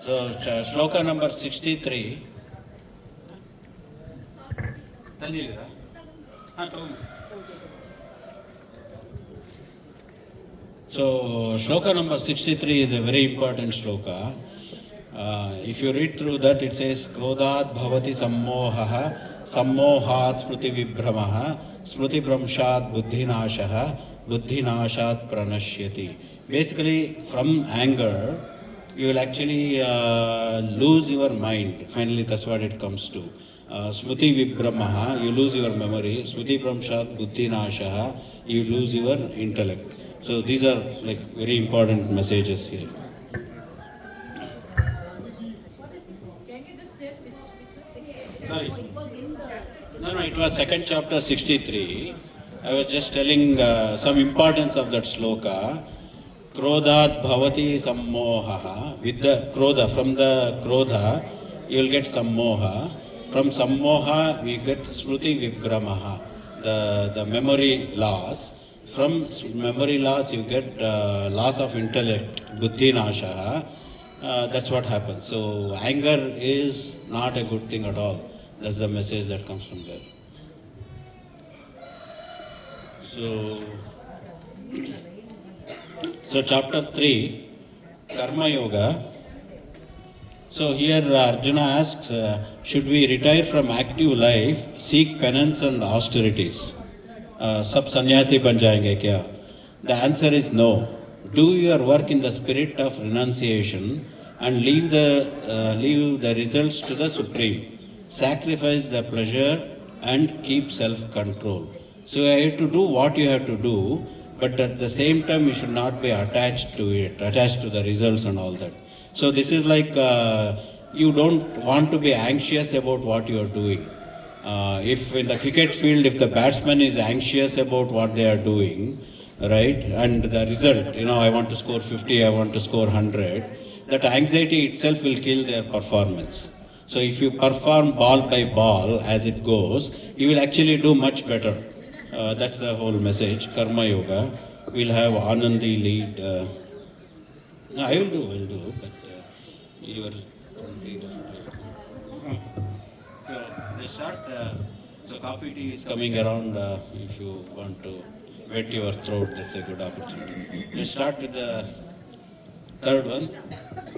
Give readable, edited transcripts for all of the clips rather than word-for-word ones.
So, shloka number 63. So, shloka number 63 is a very important shloka. If you read through that, it says, Krodhat bhavati sammohaha, sammohat smriti vibhramaha, smriti bramshat buddhinashaha, buddhinashat pranashyati. Basically, from anger, you will actually lose your mind. Finally, that's what it comes to. Smriti vibhramaha, you lose your memory. Smriti bramshat buddhinashaha, you lose your intellect. So these are like very important messages here. Sorry. No, it was second chapter 63. I was just telling some importance of that sloka. Krodhat bhavati sammohaha. With the krodha, from the krodha, you will get sammoha. From sammoha, we get smriti vibhramaha, the memory loss. From memory loss, you get loss of intellect, buddhi nashaha. That's what happens. So anger is not a good thing at all. That's the message that comes from there. So chapter 3, Karma Yoga. So here Arjuna asks, should we retire from active life, seek penance and austerities? सब सन्यासी बन जाएंगे क्या? The answer is no. Do your work in the spirit of renunciation and leave the results to the Supreme. Sacrifice the pleasure and keep self-control. So you have to do what you have to do, but at the same time you should not be attached to it, attached to the results and all that. So this is like you don't want to be anxious about what you are doing. If in the cricket field, if the batsman is anxious about what they are doing, right, and the result, I want to score 50, I want to score 100, that anxiety itself will kill their performance. So if you perform ball by ball as it goes, you will actually do much better. That's the whole message. Karma Yoga. We'll have Anandi lead. No, I will do, but you are So they start. So coffee tea is coming around. If you want to wet your throat, that's a good opportunity. Let's start with the third one.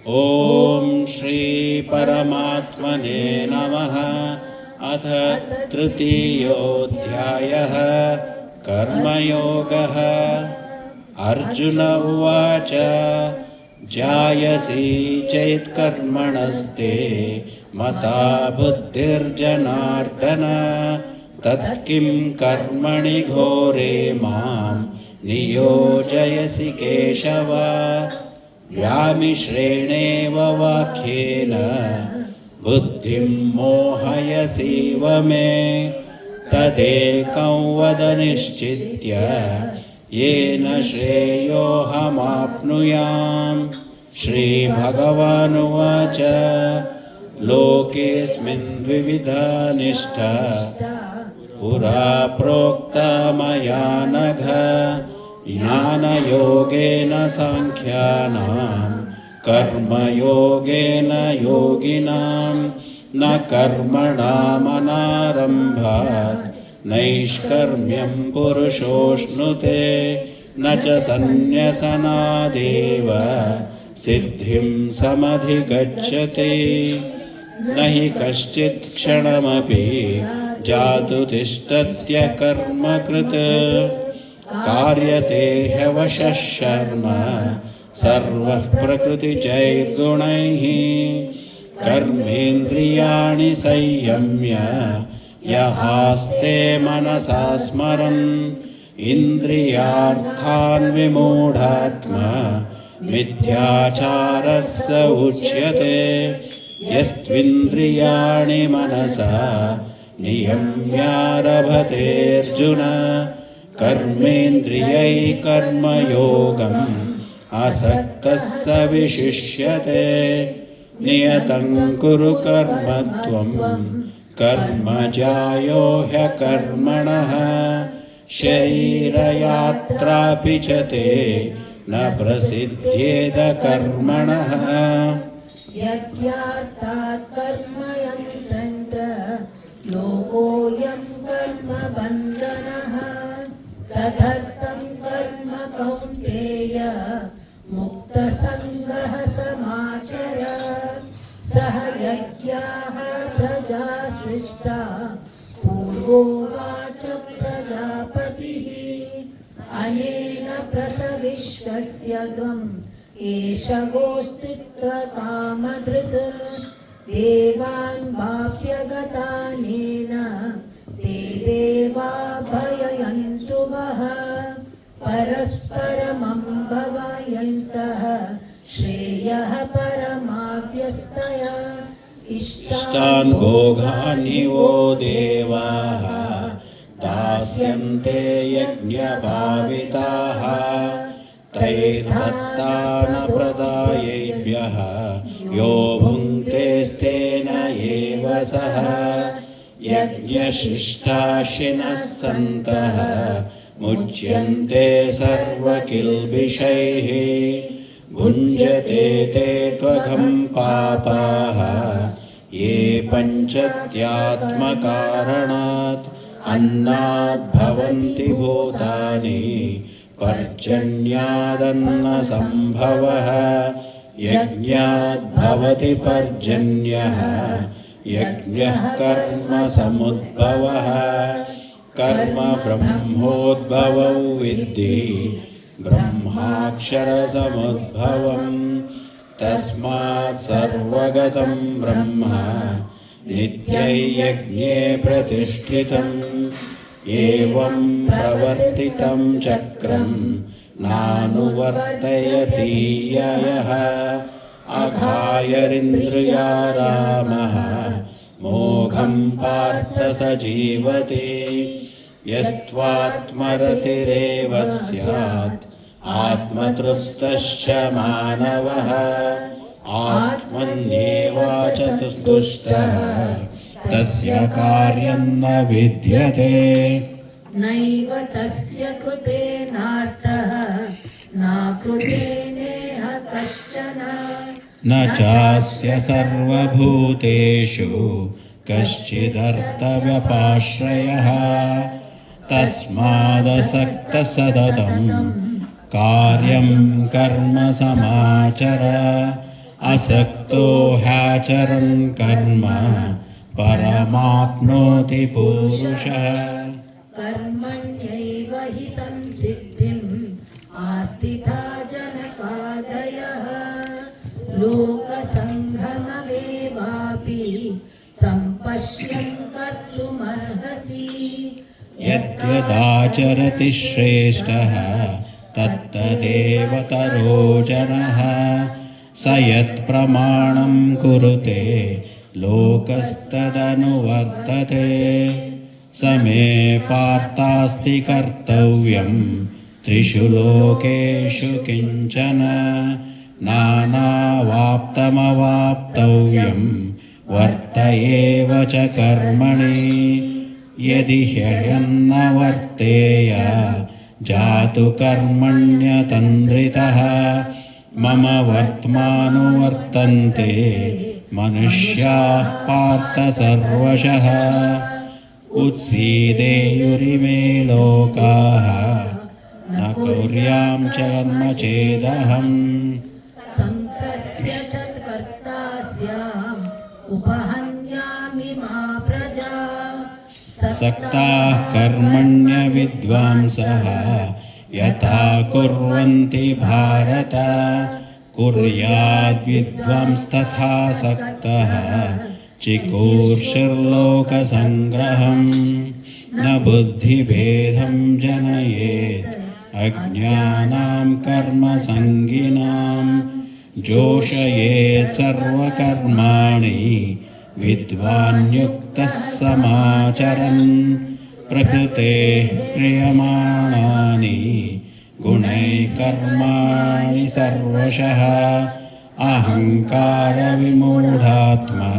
Om Shri Paramatmane Namaha. अथ तृतीयोऽध्यायः कर्मयोगः. अर्जुन उवाच जायसी चैत्कर्मणस्ते मता बुद्धिर्जनार्दन तत्किं कर्मणि घोरे मां नियोजयसि केशव. व्यामिश्रेणेव वाक्येन बुद्धिं मोहयसीव मे तदेकं वद निश्चित्य येन श्रेयोऽहमाप्नुयाम्. श्रीभगवानुवाच लोकेऽस्मिन् द्विविधा निष्ठा पुरा प्रोक्ता मया नघ. ज्ञानयोगेन साङ्ख्यानां कर्मयोगेन योगिनां न कर्मणामनारम्भात् नैष्कर्म्यं पुरुषोऽश्नुते न च सन्न्यसनादेव सिद्धिं समधिगच्छति. न हि कश्चित् क्षणमपि जातु तिष्ठत्य कर्मकृत् कार्यते ह्यवशः शर्म सर्वः प्रकृतिजैर्गुणैः. कर्मेन्द्रियाणि संयम्य यः आस्ते मनसा स्मरन् इन्द्रियार्थान् विमूढात्मा मिथ्याचारः स उच्यते. यस्त्विन्द्रियाणि मनसा नियम्यारभतेऽर्जुन कर्मेन्द्रियैः कर्मयोगम् आसक्तः स विशिष्यते. नियतं कुरु कर्म त्वं कर्म ज्यायो ह्यकर्मणः. शरीरयात्रापि च ते न प्रसिद्ध्येद कर्मणः. यज्ञार्थात् कर्मयन्त्र लोकोऽयं कर्म बन्धनः तदर्थं कर्म कौन्तेय मुक्तसङ्गः समाचर सह यज्ञाः प्रजा सृष्टा पूर्वोवाच प्रजापतिः अनेन प्रसविश्वस्य त्वम् एष गोष्ठिस्त्वकामधृत् देवान् वाप्यगतानेन ते देवा भययन्तु वः परस्परमम्भवयन्तः श्रेयः परमाव्यस्तया इष्टान् भोगानि वो देवाः दास्यन्ते यज्ञभाविताः तैर्दत्तानप्रदायैभ्यः यो भुङ्क्तेस्तेन एव सः यज्ञशिष्टाशिनः सन्तः मुच्यन्ते सर्वकिल्बिषैः भुञ्जते ते त्वघं पापाः ये पञ्चत्यात्मकारणात् अन्नाद्भवन्ति भूतानि पर्जन्यादन्नसम्भवः यज्ञाद्भवति पर्जन्यः यज्ञः कर्मसमुद्भवः कर्म ब्रह्मोद्भवौ विद्धि ब्रह्माक्षरसमुद्भवम् तस्मात् सर्वगतं ब्रह्म नित्ययज्ञे प्रतिष्ठितम् एवं प्रवर्तितं चक्रं नानुवर्तयति यः अघायरिन्द्रियारामः मोघं पार्थ स जीवति यस्त्वात्मरतिरेव स्यात् आत्मतृप्तश्च मानवः आत्मन्येवाच तुष्टः तस्य कार्यं न विद्यते नैव तस्य कृतेनार्थः न कृतेनेह कश्चन न चास्य सर्वभूतेषु कश्चिदर्थव्यपाश्रयः तस्मादसक्तः सततं कार्यं कर्म समाचर असक्तो ह्याचरन् कर्म परमाप्नोति पुरुषः कर्मण्यैव हि संसिद्धिम् आस्थिता जनकादयः लोकसङ्ग्रममेवापि सम्पश्यन् कर्तुमर्हसि यद्यदाचरति श्रेष्ठः तत्तदेवतरो जनः स यत्प्रमाणं कुरुते लोकस्तदनुवर्तते स मे पार्थास्ति कर्तव्यं त्रिषु लोकेषु किञ्चन नानावाप्तमवाप्तव्यं वर्त एव च कर्मणि यदि ह्ययं न वर्तेय जातु कर्मण्यतन्द्रितः मम वर्त्मानुवर्तन्ते मनुष्याः पार्थ सर्वशः उत्सीदेयुरिमे लोकाः न कुर्यां च कर्म चेदहम् संसस्य च कर्तास्याम् उपहन्यामि मा प्रजा सक्ताः कर्मण्य विद्वांसः यथा कुर्वन्ति भारत कुर्याद्विद्वांस्तथा सक्तः चिकीर्षुर्लोकसङ्ग्रहम् न बुद्धिभेदं जनयेत् अज्ञानां कर्मसङ्गिनां जोषयेत् सर्वकर्माणि विद्वान् युक्तः समाचरन् प्रकृतेः क्रियमाणानि गुणैः कर्माणि सर्वशः अहङ्कारविमूढात्मा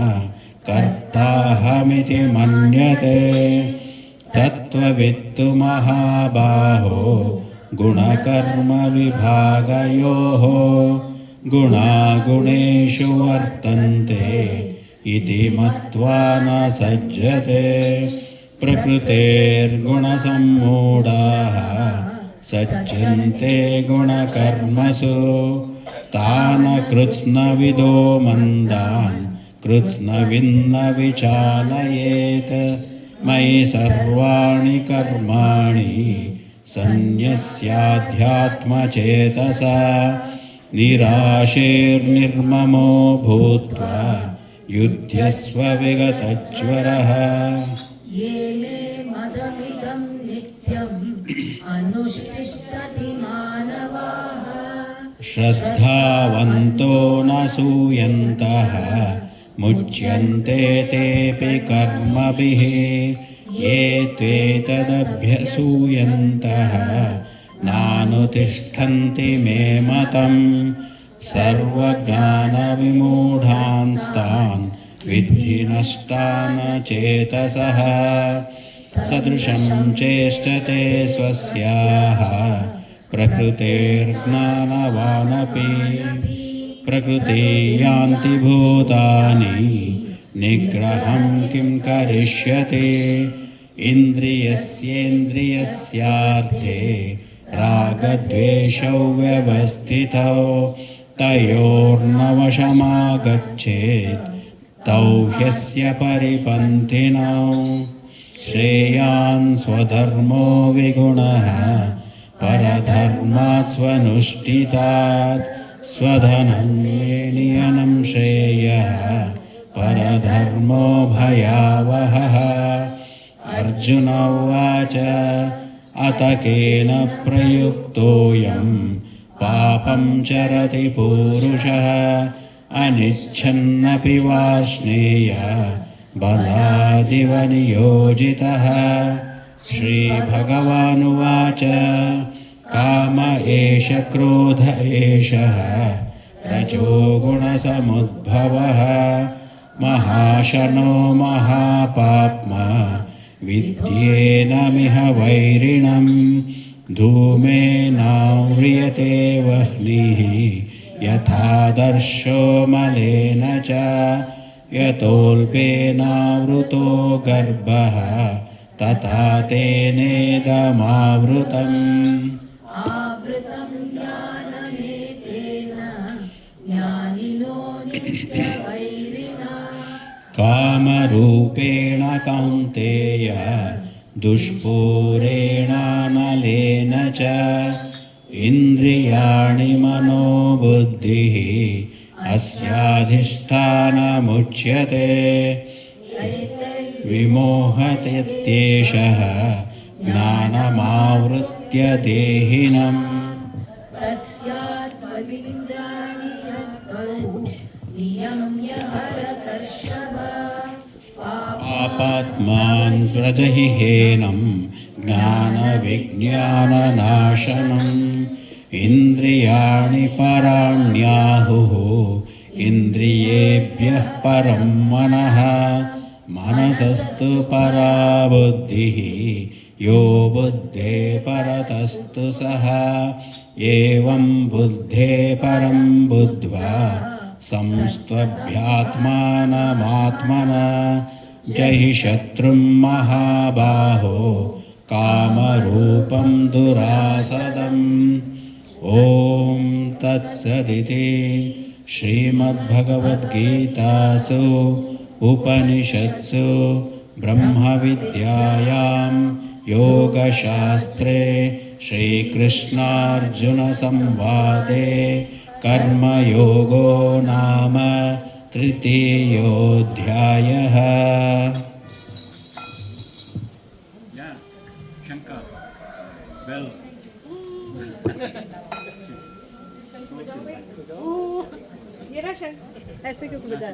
कर्ताहमिति मन्यते तत्त्ववित्तु महाबाहो गुणकर्मविभागयोः गुणागुणेषु वर्तन्ते इति मत्वा न सज्जते प्रकृतेर्गुणसम्मूढाः सज्जन्ते गुणकर्मसु तान् कृत्स्नविदो मंदान् कृत्स्नविन्न विचालयेत् मयि सर्वाणि कर्माणि सन्न्यस्याध्यात्मचेतसा निराशेर्निर्ममो भूत्वा युध्यस्व विगतज्वरः ये मे मदमिदं नित्यम् अनुष्ठिष्यति मानवाः श्रद्धावन्तो न सूयन्तः मुच्यन्ते तेऽपि कर्मभिः ये त्वेतदभ्यसूयन्तः नानुतिष्ठन्ति मे मतम् सर्वज्ञानविमूढांस्तान् विद्धि नष्टान् चेतसः सदृशं चेष्टते स्वस्याः प्रकृतेर्ज्ञानवानपि प्रकृते यान्ति भूतानि निग्रहं किं करिष्यति इन्द्रियस्येन्द्रियस्यार्थे रागद्वेषौ व्यवस्थितौ तयोर्नवशमागच्छेत् तौ ह्यस्य परिपन्थिनौ श्रेयान् स्वधर्मो विगुणः परधर्मात् स्वनुष्ठितात् स्वधनं नियनं श्रेयः परधर्मो भयावहः अर्जुन उवाच अत केन प्रयुक्तोऽयं पापं चरति पूरुषः अनिच्छन्नपि वार्ष्णेय बलादिव नियोजितः श्रीभगवानुवाच काम एष क्रोध एषः रजोगुणसमुद्भवः महाशनो महापाप्मा विद्येनमिह वैरिणम् धूमेनाव्रियते वह्निः यथादर्शो मलेन च यतोऽल्पेनावृतो गर्भः तथा तेनेदमावृतम् आवृतं ज्ञानमेतेन ज्ञानिनो नित्यवैरिणा कामरूपेण कौन्तेय दुष्पूरेणानलेन च इन्द्रियाणि मनोबुद्धिः अस्याधिष्ठानमुच्यते विमोहत्येषः ज्ञानमावृत्य देहिनम् तस्यात्मविन्द्राणि यद्वौ नियम्य भरतर्षभ पापात्मान् प्रजहिहेनं ज्ञानविज्ञाननाशनम् इन्द्रियाणि पराण्याहुः इन्द्रियेभ्यः परं मनः मनसस्तु परा बुद्धिः यो बुद्धे परतस्तु सः एवं बुद्धे परं बुद्ध्वा संस्त्वभ्यात्मानमात्मना जहि शत्रुं महाबाहो कामरूपं दुरासदम् ॐ तत्सदिति श्रीमद्भगवद्गीतासु उपनिषत्सु ब्रह्मविद्यायां योगशास्त्रे श्रीकृष्णार्जुनसंवादे कर्मयोगो नाम तृतीयोऽध्यायः। ये ना ऐसे क्यों बजा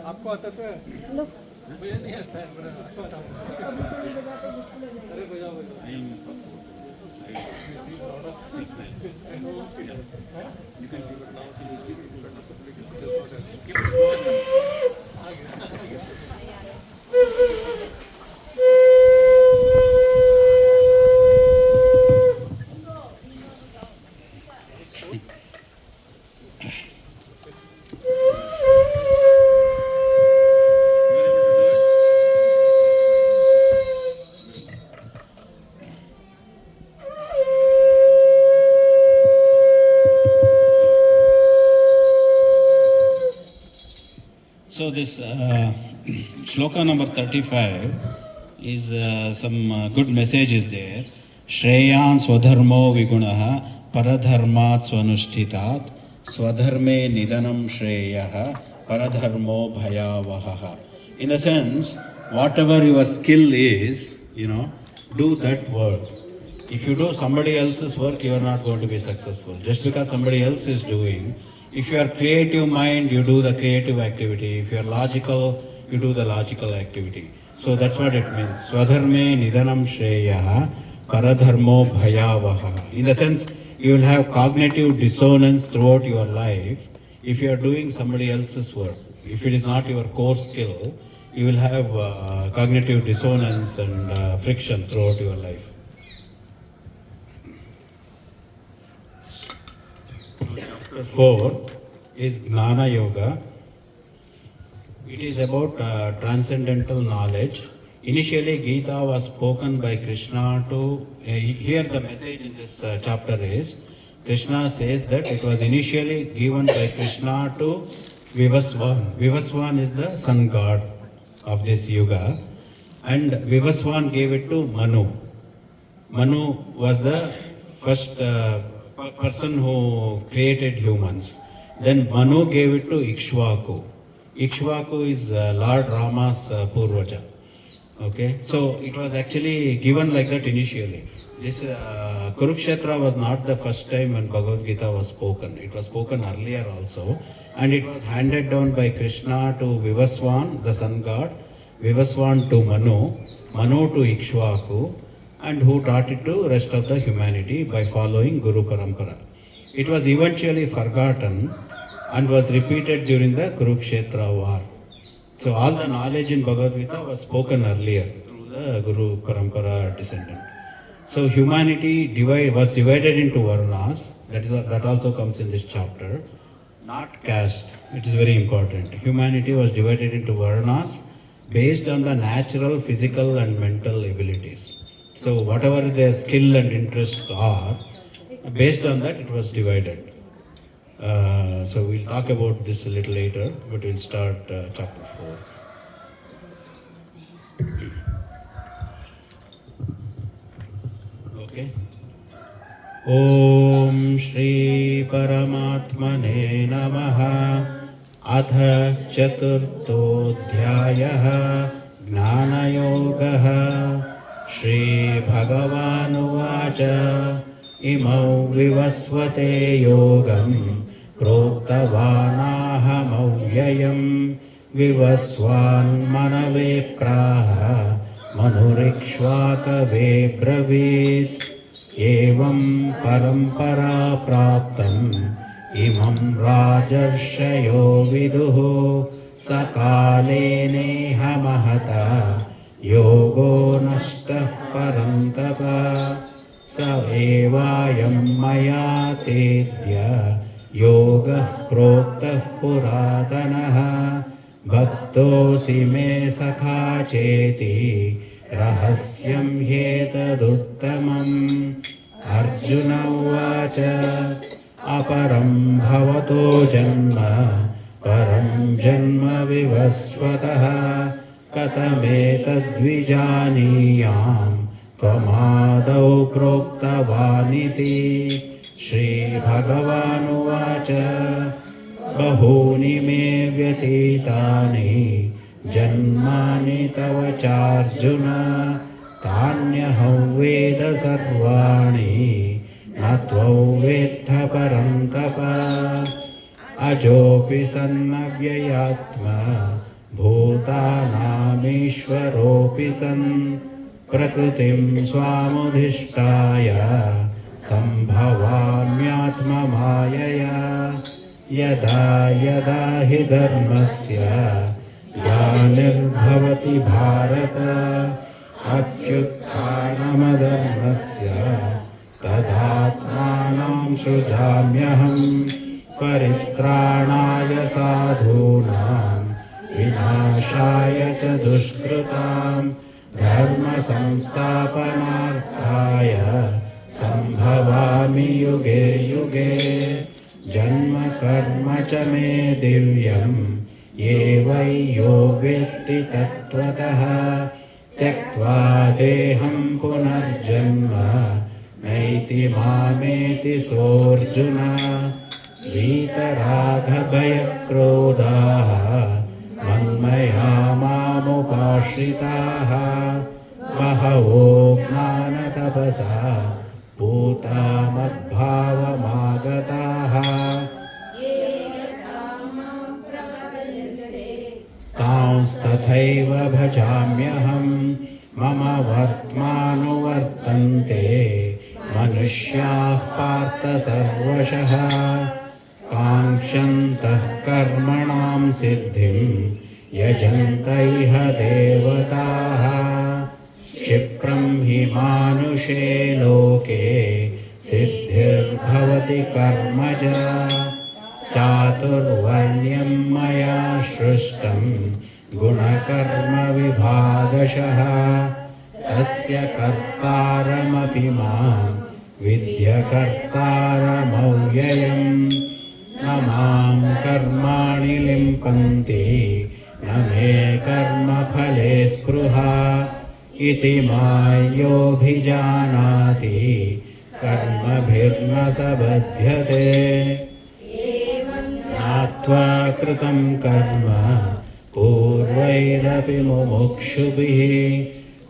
आपको आता तो है? लो अरे बजाओ बजाओ। So this shloka number 35 is some good message is there. Shreyan swadharmo vigunaha paradharmat swanushthitat swadharme nidanam shreyah paradharmo bhayavaha. In the sense, whatever your skill is, do that work. If you do somebody else's work, you are not going to be successful. Just because somebody else is doing, if you are creative mind, you do the creative activity. If you are logical, you do the logical activity. So that's what it means. Swadharme nidanam shreyah paradharmo bhayavaha. In the sense, you will have cognitive dissonance throughout your life if you are doing somebody else's work. If it is not your core skill, you will have cognitive dissonance and friction throughout your life. Chapter 4 is Gnana Yoga. It is about transcendental knowledge. Initially, Gita was spoken by Krishna to. Here, the message in this chapter is Krishna says that it was initially given by Krishna to Vivaswan. Vivaswan is the sun god of this yuga, and Vivaswan gave it to Manu. Manu was the first person who created humans. Then Manu gave it to Ikshvaku. Ikshvaku is Lord Rama's Purvaja. Okay, so it was actually given like that initially. This Kurukshetra was not the first time when Bhagavad Gita was spoken. It was spoken earlier also, and it was handed down by Krishna to Vivaswan, the sun god, Vivaswan to Manu, Manu to Ikshvaku, and who taught it to rest of the humanity by following Guru Parampara. It was eventually forgotten and was repeated during the Kurukshetra war. So all the knowledge in Bhagavad Gita was spoken earlier through the Guru Parampara descendant. So humanity was divided into Varnas. That also comes in this chapter. Not caste. It is very important. Humanity was divided into Varnas based on the natural, physical and mental abilities. So whatever their skill and interests are, based on that it was divided. So we'll talk about this a little later, but we'll start chapter 4. Okay. Om Shri Paramatmane Namaha. Atha Chaturtodhyayah Gnana Yogaha. Shri Bhagavanuvacha Imau Vivasvate Yogam Proktavanahamauvyayam Vivasvan Manave Praha Manurikshvakave Bravit Evam Parampara Praptam Imam Rajarshayo Viduhu Sakale Neha Mahata Yogo Nastah Parantapa Sa Evayam Maya Tedya Yoga Proktah Puratanaha Bhaktosi Me Sakha Cheti Rahasyam Hetaduttamam Arjuna Uvacha Aparam Bhavato Janma Param Janma Vivasvataha Katametadvijaniyam Tvamadau Proktavaniti Shri Bhagavanuvacha Bahuni me vyatitani Janmani tava charjuna Tanyaham veda sarvani Natvau vedha parantapa Ajopi sannavyayatma Bhutanamishwaropi san Prakritim swamudhishtaya Sambhavamyatma mayaya Yada yada hi dharmasya Glanirбhavati bharata Abhyuttanamadharmasya Tadatmanam sujamyaham Paritranaya sadhunam Vinashaya cha dushkritam Dharma samstapanarthaya Sambhavami yuge yuge Janma karma cha me divyam ये वै यो वेत्ति तत्त्वतः त्यक्त्वा देहं पुनर्जन्म नैति मामेति सोऽर्जुन वीतरागभयक्रोधाः मन्मया मामुपाश्रिताः बहवो ज्ञानतपसा पूता मद्भावमागताः तांस्तथैव भजाम्यहं मम वर्त्मानुवर्तन्ते मनुष्याः पार्थ सर्वशः काङ्क्षन्तः कर्मणां सिद्धिं यजन्त इह देवताः क्षिप्रं हि मानुषे लोके सिद्धिर्भवति कर्मजा चातुर्वर्ण्यं मया सृष्टं गुणकर्मविभागशः तस्य कर्तारमपि मां विद्यकर्तारमव्ययम् न मां कर्माणि लिम्पन्ति न मे कर्मफले स्पृहा इति मायोऽभिजानाति कर्मभिर्न स बध्यते ज्ञात्वा कृतं कर्म पूर्वैरपि मुमुक्षुभिः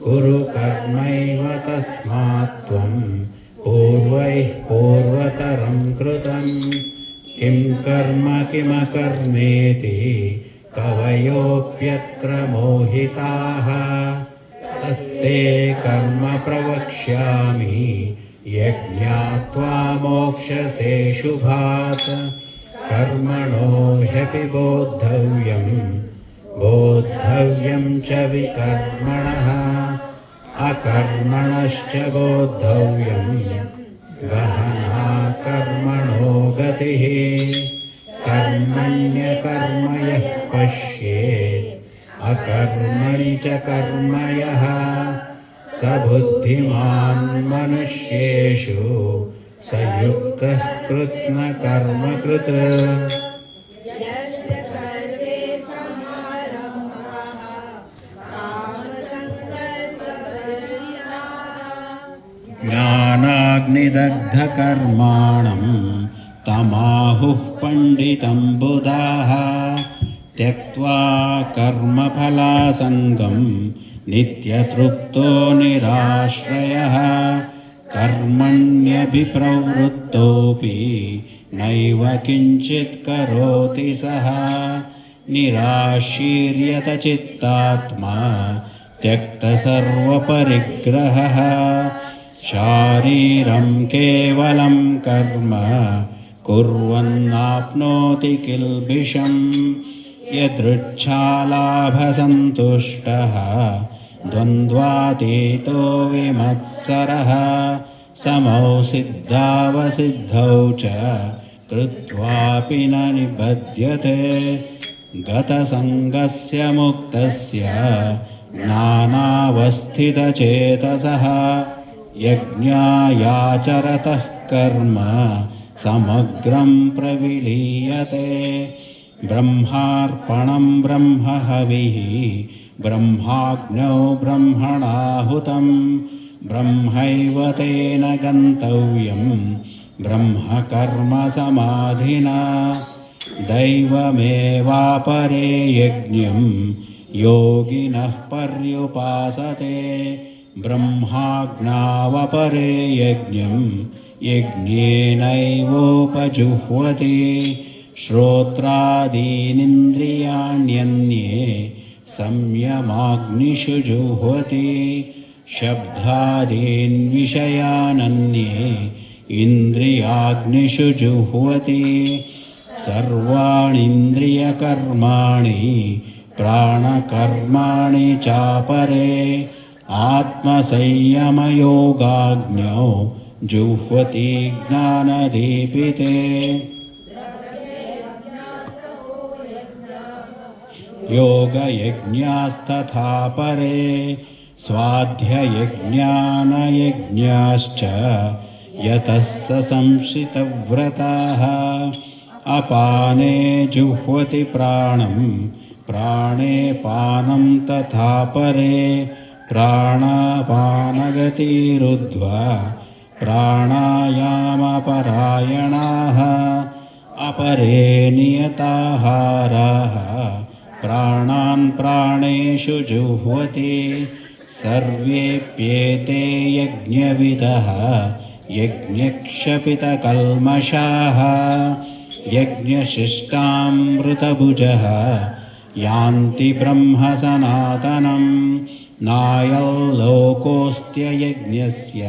कुरु कर्मैव तस्मात् त्वं पूर्वैः पूर्वतरं कृतं किं कर्म किमकर्मेति कवयोऽप्यत्र मोहिताः तत्ते कर्म प्रवक्ष्यामि यज्ञात्वा मोक्षसे शुभात् कर्मणो ह्यपि बोद्धव्यं च विकर्मणः अकर्मणश्च बोद्धव्यं गहना कर्मणो गतिः कर्मण्यकर्म यः पश्येत् अकर्मणि च कर्म यः स बुद्धिमान् मनुष्येषु स युक्तः कृत्स्नकर्मकृत् ज्ञानाग्निदग्धकर्माणं तमाहुः पण्डितं बुधाः त्यक्त्वा कर्मफलासङ्गं नित्यतृप्तो निराश्रयः कर्मण्यभिप्रवृत्तोऽपि नैव किञ्चित् करोति सः निराशीर्यतचित्तात्मा त्यक्तसर्वपरिग्रहः शारीरं केवलं कर्म कुर्वन्नाप्नोति किल्बिषम् यदृच्छालाभसन्तुष्टः द्वन्द्वातीतो विमत्सरः समौ सिद्धावसिद्धौ च कृत्वापि न निबध्यते गतसङ्गस्य मुक्तस्य ज्ञानावस्थितचेतसः यज्ञायाचरतः कर्म समग्रं प्रविलीयते ब्रह्मार्पणं ब्रह्महविः ब्रह्माग्नौ ब्रह्मणाहुतं ब्रह्मैव तेन गन्तव्यं ब्रह्मकर्मसमाधिना दैवमेवापरे यज्ञं योगिनः पर्युपासते ब्रह्माज्ञावपरे यज्ञं यज्ञेनैवोपजुह्वति श्रोत्रादीनिन्द्रियाण्यन्ये संयमाग्निषु जुह्वति शब्दादीन् विषयानन्ये इन्द्रियाग्निषु जुह्वति सर्वाणीन्द्रियकर्माणि प्राणकर्माणि चापरे आत्मसंयमयोगाग्न्यौ जुह्वति ज्ञानदीपिते योगयज्ञास्तथा परे स्वाध्यायज्ञानयज्ञाश्च यतः स संशितव्रताः अपाने जुह्वति प्राणं प्राणे पानं तथा परे प्राणापानगतिरुद्ध्वा प्राणायामपरायणाः अपरे नियताहाराः प्राणान् प्राणेषु जुह्वति सर्वेऽप्येते यज्ञविदः यज्ञक्षपितकल्मषाः यज्ञशिष्टामृतभुजः यान्ति ब्रह्म सनातनं नायल्लोकोऽस्त्ययज्ञस्य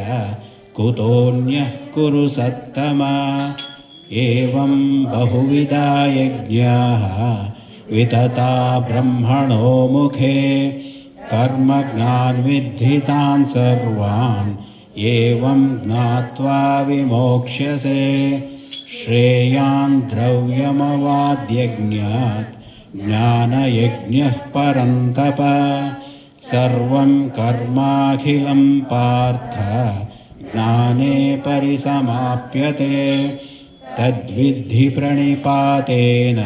कुतोऽन्यः कुरु सत्तमा एवं बहुविधा यज्ञाः वितता ब्रह्मणो मुखे कर्मज्ञान्विद्धितान् सर्वान् एवं ज्ञात्वा विमोक्ष्यसे श्रेयान् द्रव्यमवाद्यज्ञात् ज्ञानयज्ञः परन्तप सर्वं कर्माखिलं पार्थ ज्ञाने परिसमाप्यते तद्विद्धि प्रणिपातेन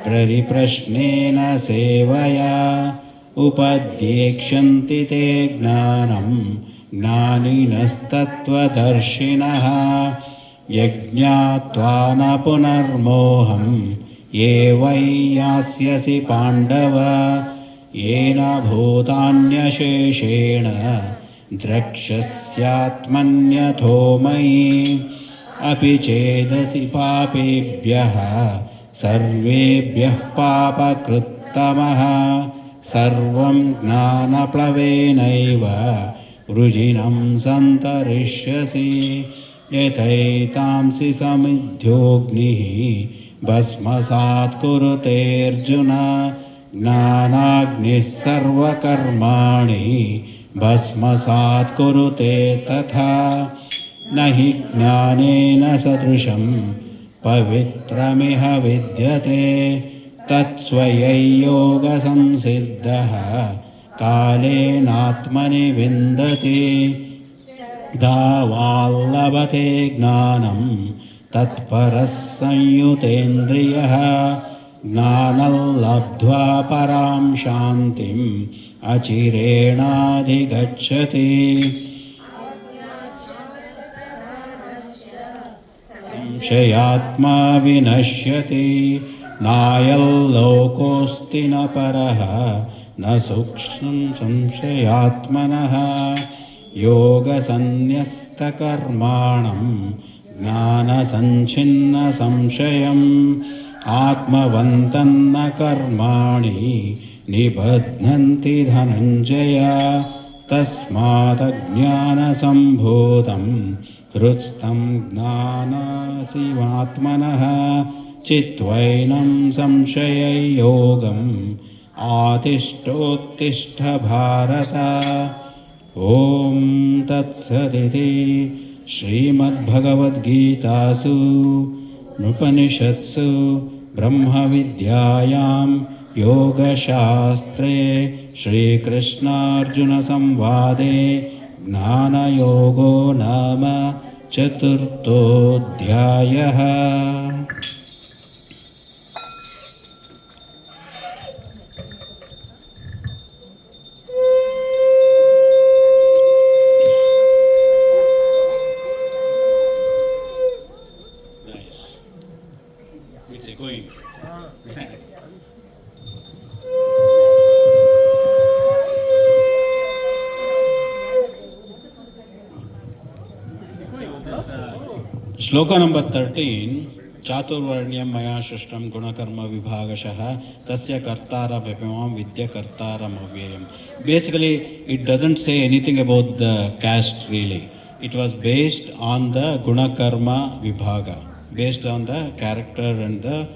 परिप्रश्नेन सेवया उपदेक्ष्यन्ति ते ज्ञानं ज्ञानिनस्तत्त्वदर्शिनः यज्ञात्वा न पुनर्मोहं ये वै यास्यसि पाण्डव येन भूतान्यशेषेण द्रक्ष्यस्यात्मन्यथो मयि अपि चेदसि पापेभ्यः सर्वेभ्यः पापकृत्तमः सर्वं ज्ञानप्लवेनैव वृजिनं सन्तरिष्यसि यथैतांसि समिद्धोऽग्निः भस्मसात् कुरुतेऽर्जुन ज्ञानाग्निः सर्वकर्माणि भस्मसात् कुरुते तथा न हि ज्ञानेन सदृशं पवित्रमिह विद्यते तत्स्वयं कालेनात्मनि विन्दति दावाल्लभते ज्ञानं तत्परः संयुतेन्द्रियः ज्ञानल्लब्ध्वा परां शान्तिम् अचिरेणाधिगच्छति संशयात्मा विनश्यति नायल्लोकोऽस्ति न परः न सूक्ष्मं संशयात्मनः योगसन्न्यस्तकर्माणं ज्ञानसञ्छिन्नसंशयम् आत्मवन्तन्न कर्माणि निबध्नन्ति धनञ्जय तस्मादज्ञानसम्भूतं हृत्स्थं ज्ञानासिमात्मनः चित्वैनं संशययोगम् आतिष्ठोत्तिष्ठ भारत ॐ तत्सदिति श्रीमद्भगवद्गीतासु उपनिषत्सु ब्रह्मविद्यायां योगशास्त्रे श्रीकृष्णार्जुनसंवादे ज्ञानयोगो नाम चतुर्थोऽध्यायः। It's echoing. Shloka number 13. Chaturvarnyam maya shrishtam gunakarma vibhagashah tasya kartara vipimam vidya kartaram avyayam. Basically, it doesn't say anything about the caste really. It was based on the gunakarma vibhaga, based on the character and the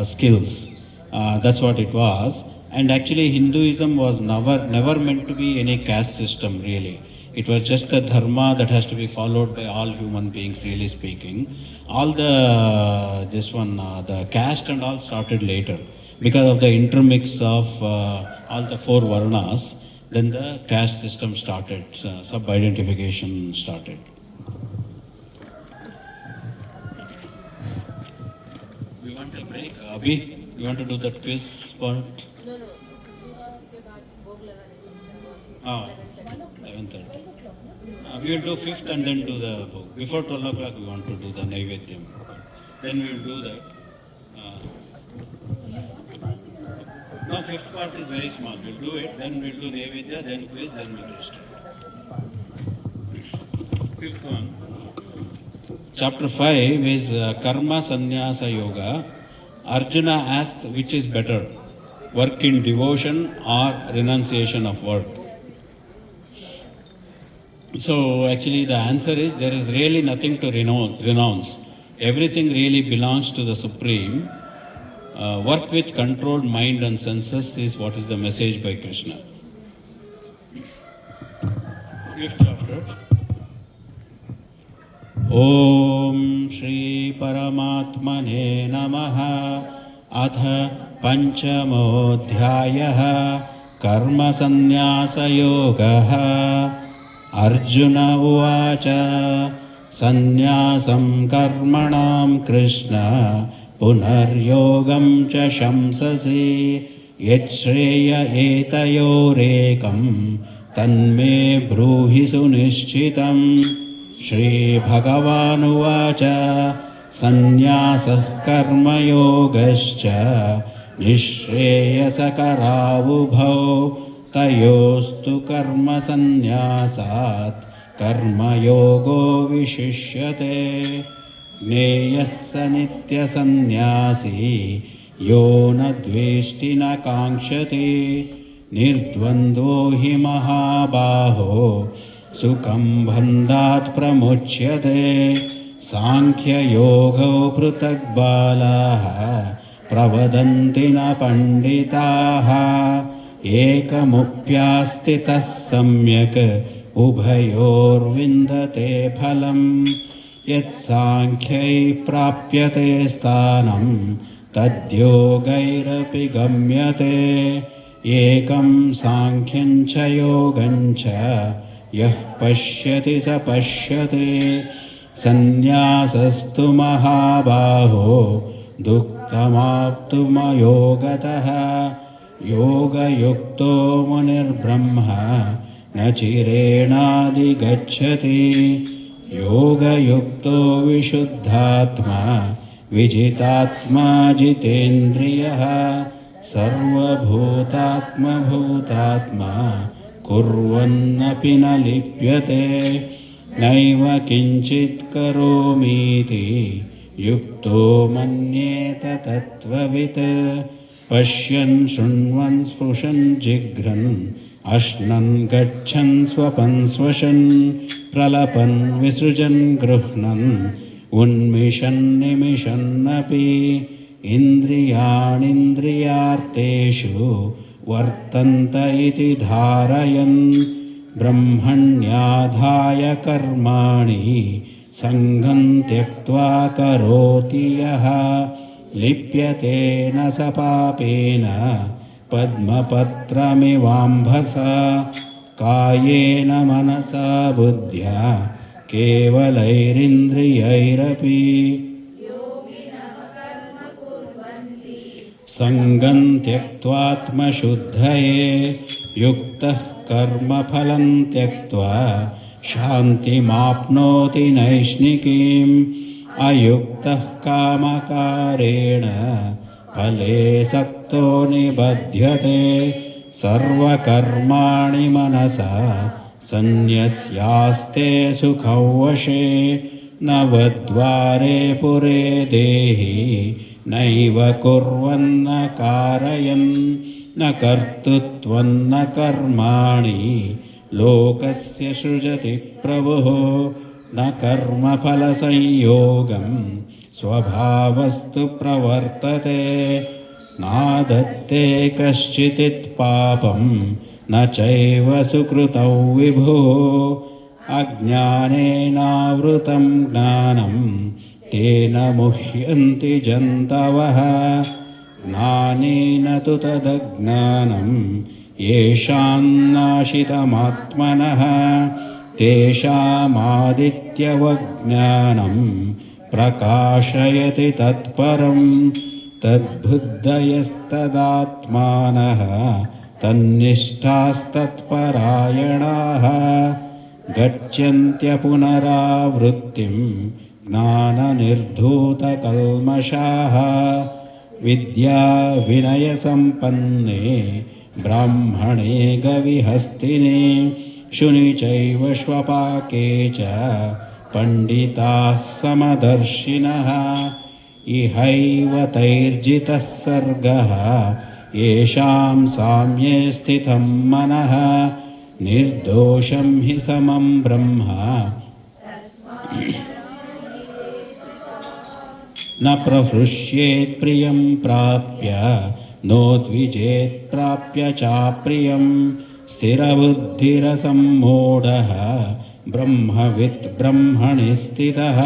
skills. That's what it was. And actually Hinduism was never meant to be any caste system really. It was just a dharma that has to be followed by all human beings, really speaking. All the caste and all started later. Because of the intermix of all the four varnas, then the caste system started, sub-identification started. break. Abhi, you want to do that quiz part? Ah, 11:30. We will do 5th and then do the book. Before 12 o'clock, we want to do the Naivedyam. Then we will do that. No, 5th part is very small. We'll do it, then we'll do Naivedya, then quiz, then we'll rest. 5th one. Chapter 5 is Karma Sannyasa Yoga. Arjuna asks which is better, work in devotion or renunciation of work. So actually the answer is there is really nothing to renounce. Everything really belongs to the Supreme. Work with controlled mind and senses is what is the message by Krishna. 5th chapter. Om Shri Paramatmane Namaha. Ath Panchamodhyayah Karma Sannyasa Yogaha. Arjuna Uvacha Sannyasam Karmanam Krishna Punaryogam cha shamsasi yachreya etayorekam tanme bruhi sunischitam. Shri Bhagavan Uvacha Sannyasah karma yogascha nishreyasakaravubhau tayostu karma sannyasat karma yogo vishishyate. Gneyassa nitya sannyasi yo na dveshti na kankshati nirdvandvo hi mahabaho sukham bandhat pramuchyate. Sankhya yoga prutak balaha pravadanti na panditaha ekamupyastitas samyak ubhayor vindate phalam. Yat sankhya prapyate sthanam tadyogairapi gamyate. Ekam sankhyan cha yogam cha yah pashyati sa pashyate. Sannyasastu mahabaho duktamaptumayogataha. Yoga yukto munir brahma na chirenadi gacchati. Yoga yukto vishuddhatma vijitatma jitendriyaha. Sarva bhutatma bhutatma kurvannapi na lipyate. Naiva kinchit karomiti yukto manyeta tattvavit. Pashyan shunvan spushan jigran ashnan gachan swapan swashan pralapan visrujan gruhnan unmishan nimishan api. Indriyanindriyarteshu vartanta iti dharayan. Brahmanyadhaya karmani sangham tyaktva karoti yaha. Lipyate na sapapena padmapatramivambhasa. Kayena manasa buddhya kevalairindriyairapi. Sangham tyaktvatma shuddhaye yuktah karma phalam tyaktva shanti mapnoti naishnikim. Ayuktah kamakarena phale sakto nibadhyate. Sarva karmani manasa sannyasyaaste sukhawashe. Navadvare pure dehi naiva kurvanna karayan. Na kartutvanna karmani lokasya shrujati prabhu. Na karma phala sanyogam swabhavastu pravartate. Nadatte kaschitit papam na chaiva sukritau vibhu. Ajnanenavrutam gnanam tena muhyanti jantavaha. Gnanena tu tadajnanam yesham nashitamatmanaha. Teshamaditya vajnanam prakashayati tatparam. तद्बुद्धयस्तदात्मानः तन्निष्ठास्तत्परायणाः गच्छन्त्यपुनरावृत्तिं ज्ञाननिर्धूतकल्मषाः विद्याविनयसम्पन्ने ब्राह्मणे गविहस्तिने शुनि चैव श्वपाके च पण्डिताः समदर्शिनः इहैव तैर्जितः सर्गः येषां साम्ये स्थितं मनः निर्दोषं हि समं ब्रह्म न प्रहृष्येत् प्रियं प्राप्य नोद्विजेत् प्राप्य चाप्रियं स्थिरबुद्धिरसम्मूढः ब्रह्मवित् ब्रह्मणि स्थितः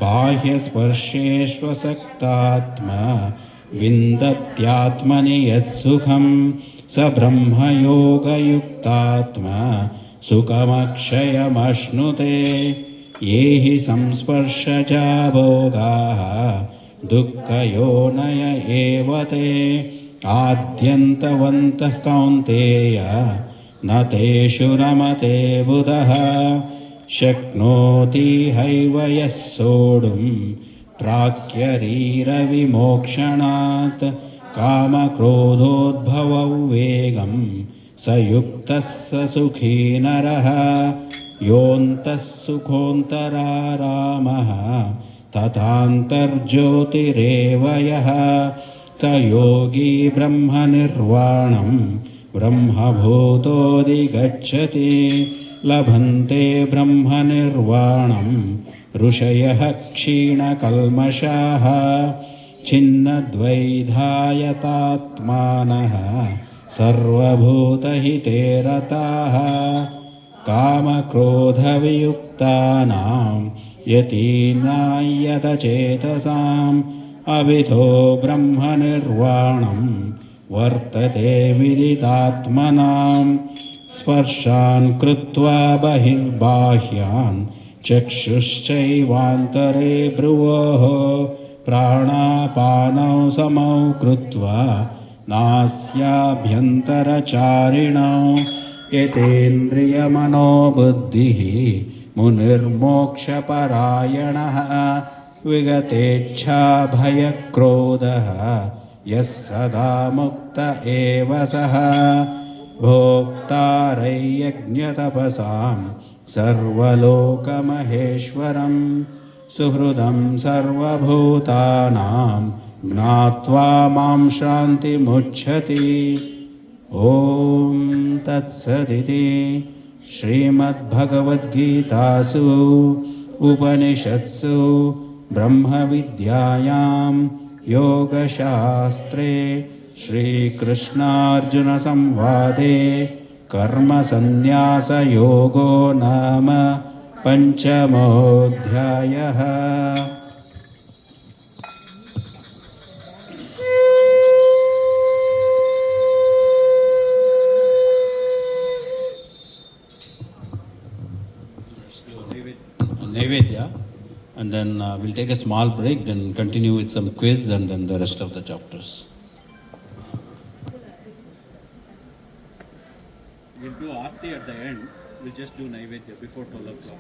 बाह्यस्पर्शेष्वसक्तात्मा विन्दत्यात्मनि यत्सुखं स ब्रह्मयोगयुक्तात्मा सुखमक्षयमश्नुते ये हि संस्पर्शजा भोगाः दुःखयोनय एव ते आद्यन्तवन्तः कौन्तेय न तेषु रमते बुधः शक्नोति हैव यः सोढुं प्राक्यरीरविमोक्षणात् कामक्रोधोद्भवौ वेगं स युक्तः स सुखी नरः योऽन्तः सुखोऽन्तरारामः तथान्तर्ज्योतिरेव यः स योगी ब्रह्मनिर्वाणं ब्रह्मभूतोऽधिगच्छति लभन्ते ब्रह्मनिर्वाणं ऋषयः क्षीणकल्मषाः छिन्नद्वैधायतात्मानः सर्वभूतहिते रताः कामक्रोधवियुक्तानां यतीनायतचेतसाम् अभितो ब्रह्मनिर्वाणं वर्तते विदितात्मनां स्पर्शान् कृत्वा बहिर्बाह्यान् चक्षुश्चैवान्तरे भ्रुवोः प्राणापानौ समौ कृत्वा नास्याभ्यन्तरचारिणौ यतेन्द्रियमनोबुद्धिः मुनिर्मोक्षपरायणः विगतेच्छाभयक्रोधः यः सदा मुक्त एव सः भोक्तारयज्ञतपसां सर्वलोकमहेश्वरं सुहृदं सर्वभूतानां ज्ञात्वा मां शान्तिमुच्छति ॐ तत्सदिति श्रीमद्भगवद्गीतासु उपनिषत्सु ब्रह्मविद्यायां योगशास्त्रे श्रीकृष्णार्जुनसंवादे कर्मसन्न्यासयोगो नाम पञ्चमोऽध्यायः। Naivedya, and then we'll take a small break, then continue with some quiz and then the rest of the chapters. We'll do Aarti at the end. We'll just do Naivedya before 12 o'clock.